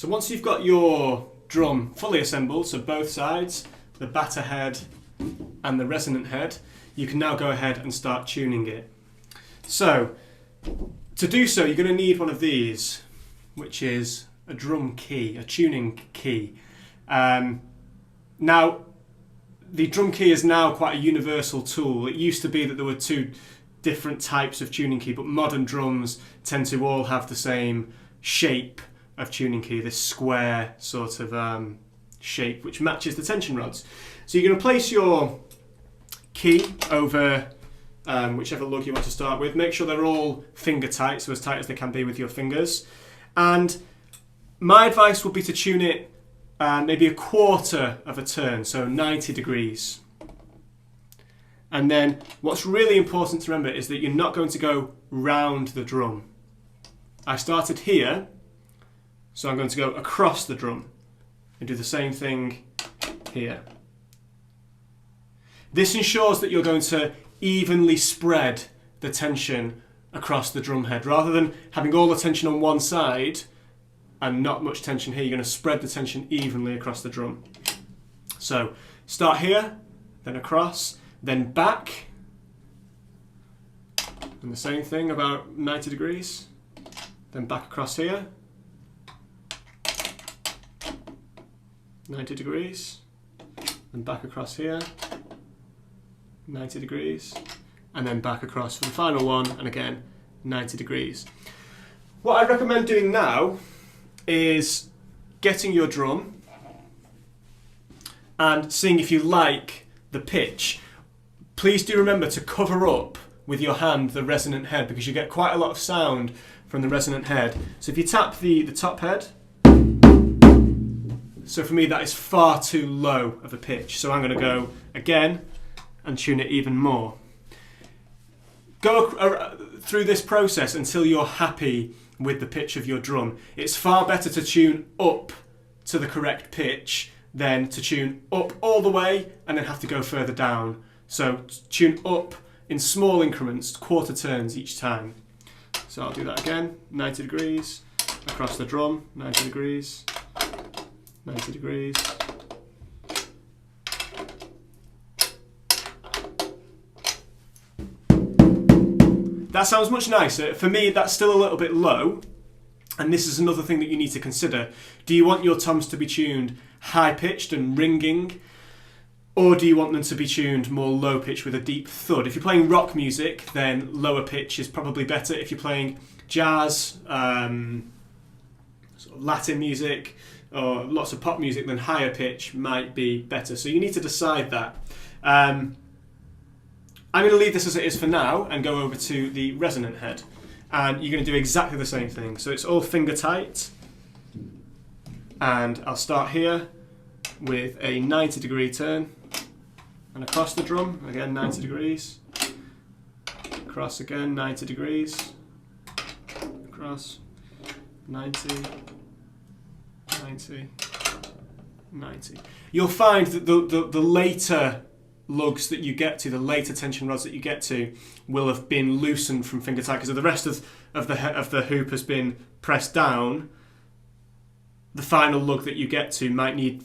So once you've got your drum fully assembled, so both sides, the batter head and the resonant head, you can now go ahead and start tuning it. So to do so, you're going to need one of these, which is a drum key, a tuning key. Now, the drum key is now quite a universal tool. It used to be that there were two different types of tuning key, but modern drums tend to all have the same shape of tuning key, this square sort of shape which matches the tension rods. So you're going to place your key over whichever lug you want to start with. Make sure they're all finger tight, so as tight as they can be with your fingers. And my advice would be to tune it maybe a quarter of a turn, so 90 degrees. And then what's really important to remember is that you're not going to go round the drum. I started here, so I'm going to go across the drum and do the same thing here. This ensures that you're going to evenly spread the tension across the drum head. Rather than having all the tension on one side and not much tension here, you're going to spread the tension evenly across the drum. So start here, then across, then back, and the same thing about 90 degrees, then back across here, 90 degrees, and back across here, 90 degrees, and then back across for the final one, and again 90 degrees. What I recommend doing now is getting your drum and seeing if you like the pitch. Please do remember to cover up with your hand the resonant head, because you get quite a lot of sound from the resonant head. So if you tap the top head, so for me that is far too low of a pitch, so I'm going to go again and tune it even more. Go through this process until you're happy with the pitch of your drum. It's far better to tune up to the correct pitch than to tune up all the way and then have to go further down. So tune up in small increments, quarter turns each time. So I'll do that again, 90 degrees, across the drum, 90 degrees, 90 degrees. That sounds much nicer. For me, that's still a little bit low, and this is another thing that you need to consider. Do you want your toms to be tuned high-pitched and ringing, or do you want them to be tuned more low-pitched with a deep thud? If you're playing rock music, then lower pitch is probably better. If you're playing jazz, sort of Latin music, or lots of pop music, then higher pitch might be better. So you need to decide that. I'm going to leave this as it is for now and go over to the resonant head. And you're going to do exactly the same thing. So it's all finger tight. And I'll start here with a 90 degree turn. And across the drum, again 90 degrees. Across again, 90 degrees. Across, 90, 90, 90. You'll find that the later lugs that you get to, the later tension rods that you get to, will have been loosened from finger tight, because the rest of the hoop has been pressed down. The final lug that you get to might need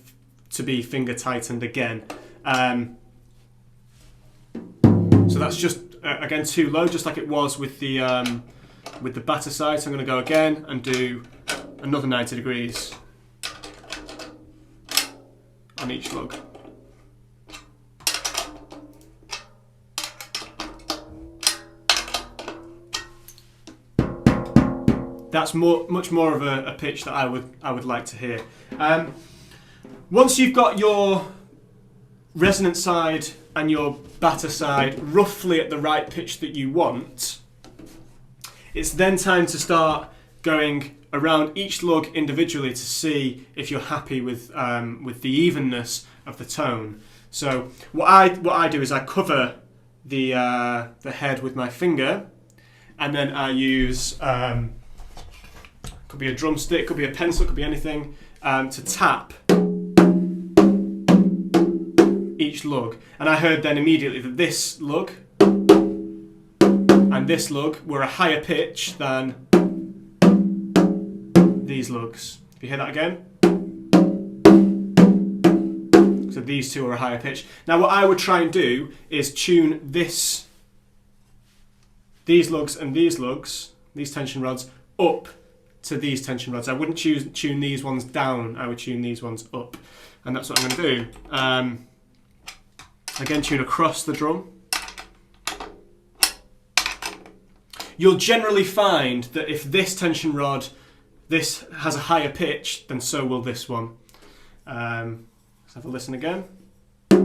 to be finger tightened again. So that's just again too low, just like it was with the batter side. So I'm going to go again and do another 90 degrees on each lug. That's much more of a pitch that I would like to hear. Once you've got your resonant side and your batter side roughly at the right pitch that you want, it's then time to start going around each lug individually to see if you're happy with the evenness of the tone. So what I do is I cover the head with my finger, and then I use could be a drumstick, could be a pencil, could be anything, to tap each lug. And I heard then immediately that this lug and this lug were a higher pitch than these lugs. If you hear that again. So these two are a higher pitch. Now what I would try and do is tune these lugs and these lugs, these tension rods, up to these tension rods. I wouldn't tune these ones down, I would tune these ones up. And that's what I'm going to do. Again, tune across the drum. You'll generally find that if this tension rod, this has a higher pitch, then so will this one. Let's have a listen again. I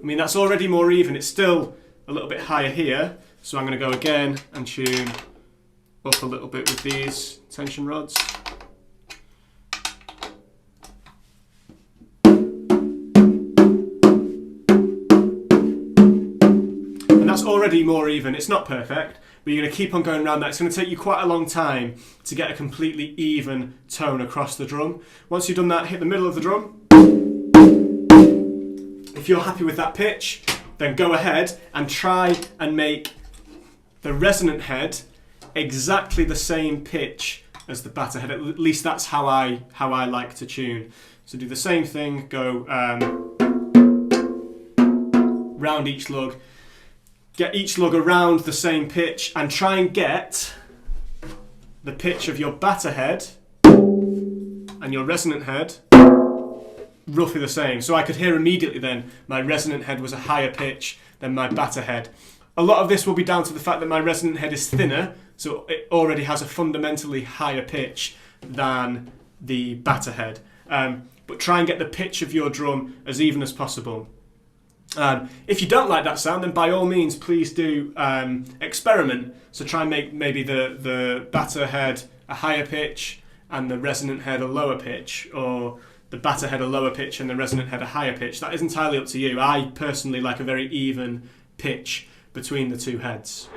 mean, that's already more even. It's still a little bit higher here. So I'm going to go again and tune up a little bit with these tension rods. And that's already more even. It's not perfect, but you're going to keep on going around that. It's going to take you quite a long time to get a completely even tone across the drum. Once you've done that, hit the middle of the drum. If you're happy with that pitch, then go ahead and try and make the resonant head exactly the same pitch as the batter head. At least that's how I like to tune. So do the same thing, go round each lug, get each lug around the same pitch, and try and get the pitch of your batter head and your resonant head roughly the same. So I could hear immediately then my resonant head was a higher pitch than my batter head. A lot of this will be down to the fact that my resonant head is thinner, so it already has a fundamentally higher pitch than the batter head. But try and get the pitch of your drum as even as possible. If you don't like that sound, then by all means, please do experiment. So try and make maybe the batter head a higher pitch and the resonant head a lower pitch, or the batter head a lower pitch and the resonant head a higher pitch. That is entirely up to you. I personally like a very even pitch between the two heads.